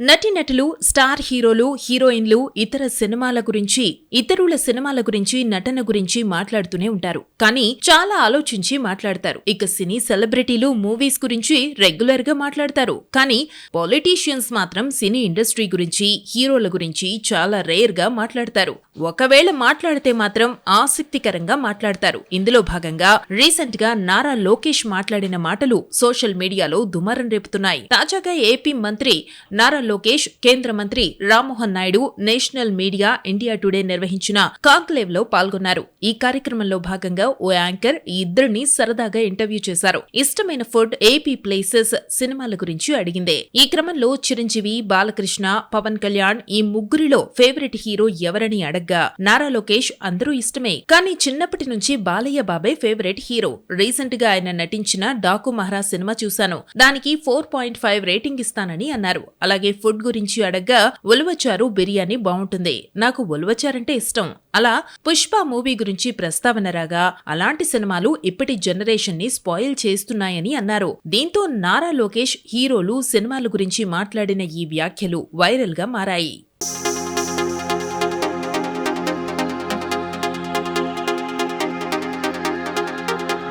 నటీనటులు, స్టార్ హీరోలు, హీరోయిన్లు ఇతరుల సినిమాల గురించి నటన గురించి మాట్లాడుతూనే ఉంటారు. కానీ చాలా ఆలోచించి మాట్లాడతారు. ఇక సినీ సెలబ్రిటీలు మూవీస్ గురించి రెగ్యులర్ గా మాట్లాడతారు. కానీ పొలిటీషియన్స్ మాత్రం సినీ ఇండస్ట్రీ గురించి, హీరోల గురించి చాలా రేర్ గా మాట్లాడతారు. ఒకవేళ మాట్లాడితే మాత్రం ఆసక్తికరంగా మాట్లాడతారు. ఇందులో భాగంగా రీసెంట్ గా నారా లోకేష్ మాట్లాడిన మాటలు సోషల్ మీడియాలో దుమారం రేపుతున్నాయి. తాజాగా ఏపీ మంత్రి నారా లోకేష్, కేంద్ర మంత్రి Rammohan Naidu national media India today నిర్వహించిన కాంక్లేవ్ లో పాల్గొన్నారు. ఈ కార్యక్రమంలో భాగంగా ఓ యాంకర్ ఈ ఇద్దరిని సరదాగా ఇంటర్వ్యూ చేశారు. ఇష్టమైన ఫుడ్, ఏపీ ప్లేసెస్, సినిమాల గురించి అడిగిందే. ఈ క్రమంలో చిరంజీవి, బాలకృష్ణ, పవన్ కళ్యాణ్ ఈ ముగ్గురిలో ఫేవరెట్ హీరో ఎవరని అడగ్గా నారా లోకేష్ అందరూ ఇష్టమే, కానీ చిన్నప్పటి నుంచి బాలయ్య బాబే ఫేవరెట్ హీరో. రీసెంట్ గా ఆయన నటించిన డాకు మహారాజ్ సినిమా చూశాను. దానికి 4.5 రేటింగ్ ఇస్తానని అన్నారు. అలాగే ఫుడ్ గురించి అడగ్గా ఉలవచారు బిర్యానీ బావుంటుంది, నాకు ఉలవచారంటే ఇష్టం. అలా పుష్ప మూవీ గురించి ప్రస్తావన రాగా అలాంటి సినిమాలు ఇప్పటి జనరేషన్ ని స్పాయిల్ చేస్తున్నాయని అన్నారు. దీంతో నారా లోకేష్ హీరోలు, సినిమాల గురించి మాట్లాడిన ఈ వ్యాఖ్యలు వైరల్ గా మారాయి.